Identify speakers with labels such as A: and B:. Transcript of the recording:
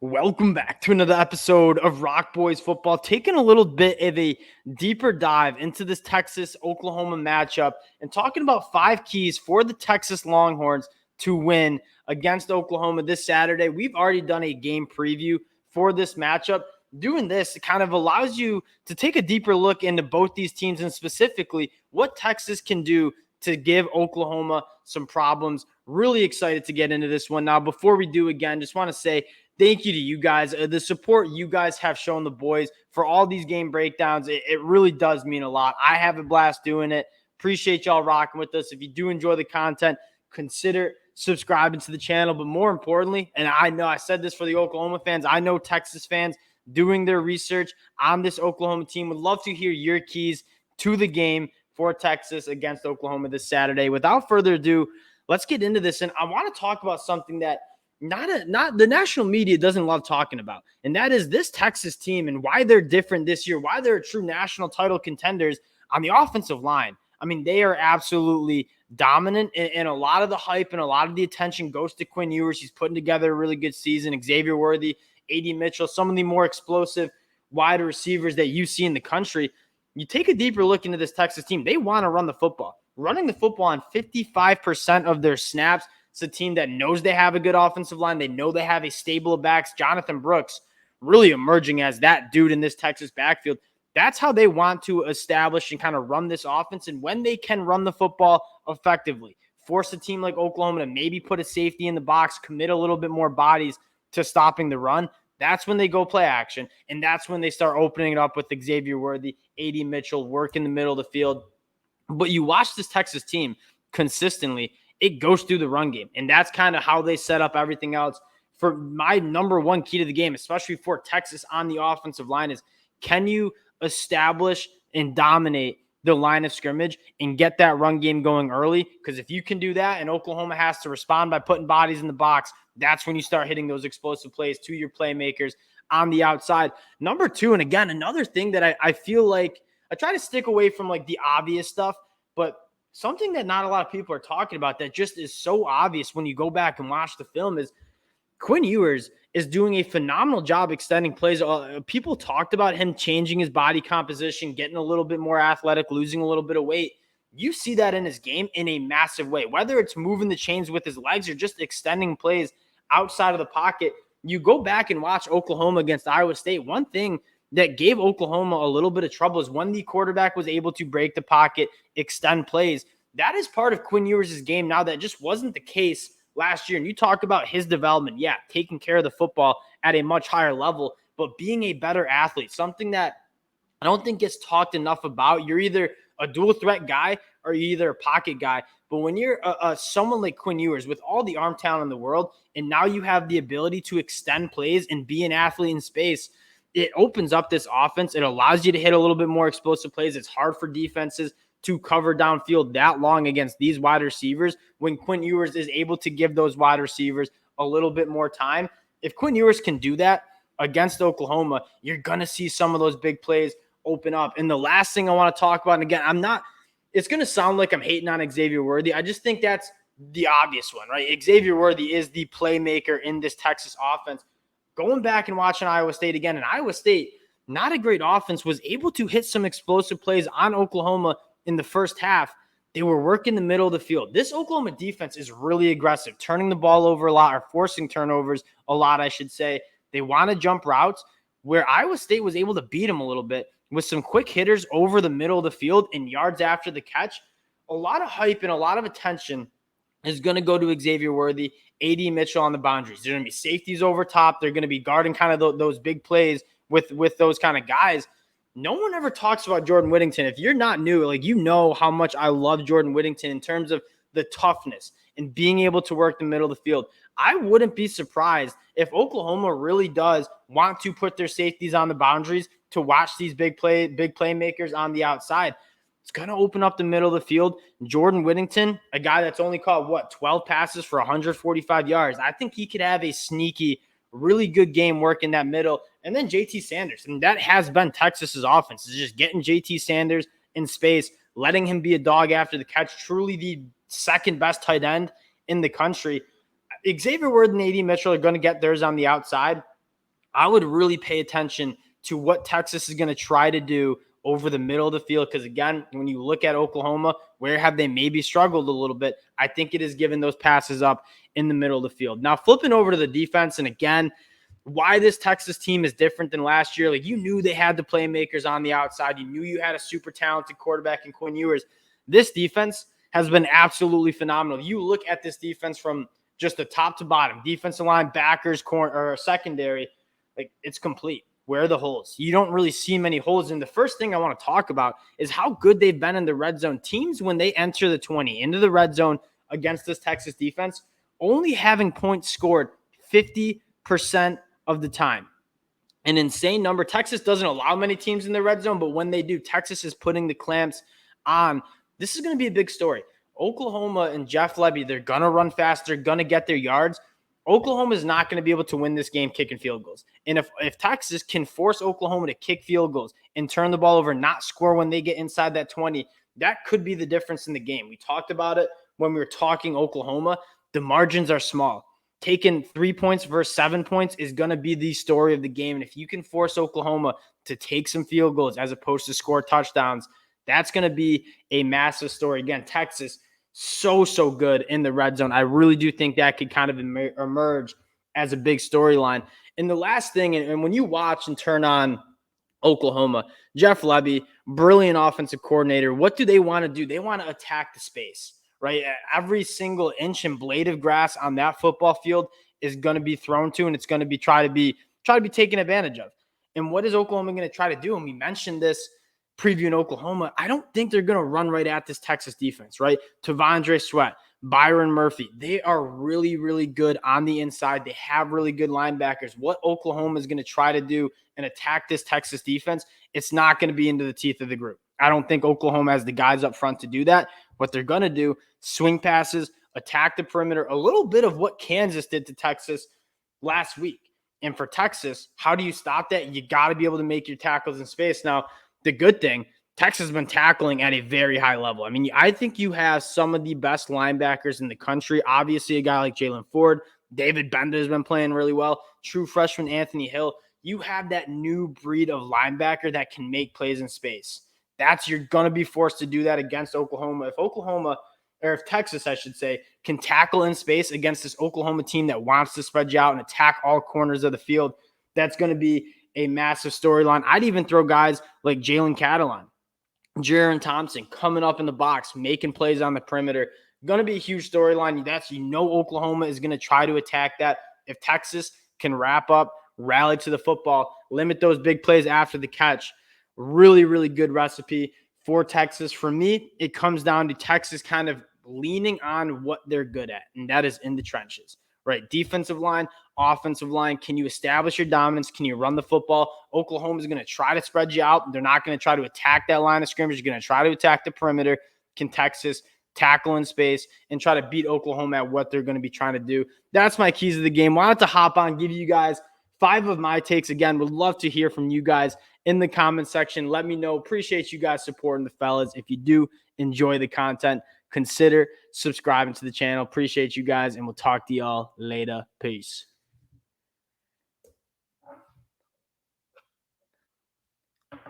A: Welcome back to another episode of Rock Boys Football, taking a little bit of a deeper dive into this Texas-Oklahoma matchup and talking about 5 keys for the Texas Longhorns to win against Oklahoma this Saturday. We've already done a game preview for this matchup. Doing this kind of allows you to take a deeper look into both these teams and specifically what Texas can do to give Oklahoma some problems. Really excited to get into this one. Now, before we do, again, just want to say thank you to you guys. The support you guys have shown the boys for all these game breakdowns, it really does mean a lot. I have a blast doing it. Appreciate y'all rocking with us. If you do enjoy the content, consider subscribing to the channel. But more importantly, and I know I said this for the Oklahoma fans, I know Texas fans doing their research on this Oklahoma team would love to hear your keys to the game for Texas against Oklahoma this Saturday. Without further ado, let's get into this. And I want to talk about something that not the national media doesn't love talking about, and that is this Texas team and why they're different this year, why they're true national title contenders on the offensive line. I mean, they are absolutely dominant, and a lot of the hype and a lot of the attention goes to Quinn Ewers. He's putting together a really good season. Xavier Worthy, A.D. Mitchell, some of the more explosive wide receivers that you see in the country. You take a deeper look into this Texas team, they want to run the football. Running the football on 55% of their snaps. It's a team that knows they have a good offensive line. They know they have a stable of backs. Jonathan Brooks really emerging as that dude in this Texas backfield. That's how they want to establish and kind of run this offense. And when they can run the football effectively, force a team like Oklahoma to maybe put a safety in the box, commit a little bit more bodies to stopping the run, that's when they go play action. And that's when they start opening it up with Xavier Worthy, A.D. Mitchell, work in the middle of the field. But you watch this Texas team consistently, it goes through the run game. And that's kind of how they set up everything else. For my number one key to the game, especially for Texas on the offensive line, is can you establish and dominate the line of scrimmage and get that run game going early? Because if you can do that and Oklahoma has to respond by putting bodies in the box, that's when you start hitting those explosive plays to your playmakers on the outside. Number two, and again, another thing that I feel like I try to stick away from like the obvious stuff, but something that not a lot of people are talking about that just is so obvious when you go back and watch the film is Quinn Ewers is doing a phenomenal job extending plays. People talked about him changing his body composition, getting a little bit more athletic, losing a little bit of weight. You see that in his game in a massive way, whether it's moving the chains with his legs or just extending plays outside of the pocket. You go back and watch Oklahoma against Iowa State. One thing that gave Oklahoma a little bit of trouble is when the quarterback was able to break the pocket, extend plays. That is part of Quinn Ewers' game now that just wasn't the case last year. And you talk about his development, taking care of the football at a much higher level, but being a better athlete, something that I don't think gets talked enough about. You're either a dual threat guy or you're either a pocket guy. But when you're someone like Quinn Ewers with all the arm talent in the world, and now you have the ability to extend plays and be an athlete in space, it opens up this offense. It allows you to hit a little bit more explosive plays. It's hard for defenses to cover downfield that long against these wide receivers when Quinn Ewers is able to give those wide receivers a little bit more time. If Quinn Ewers can do that against Oklahoma, you're going to see some of those big plays open up. And the last thing I want to talk about, and again, it's going to sound like I'm hating on Xavier Worthy. I just think that's the obvious one, right? Xavier Worthy is the playmaker in this Texas offense. Going back and watching Iowa State again, and Iowa State, not a great offense, was able to hit some explosive plays on Oklahoma in the first half. They were working the middle of the field. This Oklahoma defense is really aggressive, turning the ball over a lot, or forcing turnovers a lot, I should say. They want to jump routes, where Iowa State was able to beat them a little bit with some quick hitters over the middle of the field and yards after the catch. A lot of hype and a lot of attention is going to go to Xavier Worthy, A.D. Mitchell on the boundaries. They're going to be safeties over top. They're going to be guarding kind of those big plays with those kind of guys. No one ever talks about Jordan Whittington. If you're not new, like, you know how much I love Jordan Whittington in terms of the toughness and being able to work the middle of the field. I wouldn't be surprised if Oklahoma really does want to put their safeties on the boundaries to watch these big playmakers on the outside. It's going to open up the middle of the field. Jordan Whittington, a guy that's only caught, 12 passes for 145 yards. I think he could have a sneaky, really good game working that middle. And then JT Sanders. And that has been Texas's offense, is just getting JT Sanders in space, letting him be a dog after the catch, truly the second best tight end in the country. Xavier Worthy and A.D. Mitchell are going to get theirs on the outside. I would really pay attention to what Texas is going to try to do over the middle of the field. Because again, when you look at Oklahoma, where have they maybe struggled a little bit? I think it is giving those passes up in the middle of the field. Now, flipping over to the defense, and again, why this Texas team is different than last year. Like, you knew they had the playmakers on the outside. You knew you had a super talented quarterback in Quinn Ewers. This defense has been absolutely phenomenal. You look at this defense from just the top to bottom, defensive line, backers, corner, or secondary, like, it's complete. Where are the holes? You don't really see many holes. And the first thing I want to talk about is how good they've been in the red zone. Teams, when they enter the 20 into the red zone against this Texas defense, only having points scored 50% of the time. An insane number. Texas doesn't allow many teams in the red zone, but when they do, Texas is putting the clamps on. This is going to be a big story. Oklahoma and Jeff Lebby, they're going to run fast. They're going to get their yards. Oklahoma is not going to be able to win this game kicking field goals. And if Texas can force Oklahoma to kick field goals and turn the ball over, not score when they get inside that 20, that could be the difference in the game. We talked about it when we were talking Oklahoma. The margins are small. Taking 3 points versus 7 points is going to be the story of the game. And if you can force Oklahoma to take some field goals as opposed to score touchdowns, that's going to be a massive story. Again, Texas, so good in the red zone. I really do think that could kind of emerge as a big storyline. And the last thing, and when you watch and turn on Oklahoma, Jeff Lebby, brilliant offensive coordinator, what do they want to do? They want to attack the space, right? Every single inch and blade of grass on that football field is going to be thrown to, and it's going to be try to be taken advantage of. And what is Oklahoma going to try to do? And we mentioned this previewing Oklahoma. I don't think they're going to run right at this Texas defense, right? Tavondre Sweat, Byron Murphy, they are really, really good on the inside. They have really good linebackers. What Oklahoma is going to try to do and attack this Texas defense, it's not going to be into the teeth of the group. I don't think Oklahoma has the guys up front to do that. What they're going to do, swing passes, attack the perimeter, a little bit of what Kansas did to Texas last week. And for Texas, how do you stop that? You got to be able to make your tackles in space. Now, the good thing, Texas has been tackling at a very high level. I mean, I think you have some of the best linebackers in the country. Obviously, a guy like Jalen Ford, David Benda has been playing really well. True freshman Anthony Hill. You have that new breed of linebacker that can make plays in space. You're going to be forced to do that against Oklahoma. If Texas, I should say, can tackle in space against this Oklahoma team that wants to spread you out and attack all corners of the field, that's going to be a massive storyline. I'd even throw guys like Jalen Catalon, Jaron Thompson coming up in the box, making plays on the perimeter. Going to be a huge storyline. Oklahoma is going to try to attack that. If Texas can wrap up, rally to the football, limit those big plays after the catch, really, really good recipe for Texas. For me, it comes down to Texas kind of leaning on what they're good at, and that is in the trenches, right? Defensive line, offensive line. Can you establish your dominance? Can you run the football? Oklahoma is going to try to spread you out. They're not going to try to attack that line of scrimmage. You're going to try to attack the perimeter. Can Texas tackle in space and try to beat Oklahoma at what they're going to be trying to do? That's my keys of the game. Wanted to hop on, give you guys 5 of my takes. Again, would love to hear from you guys in the comment section. Let me know. Appreciate you guys supporting the fellas. If you do enjoy the content, consider subscribing to the channel. Appreciate you guys, and we'll talk to y'all later. Peace.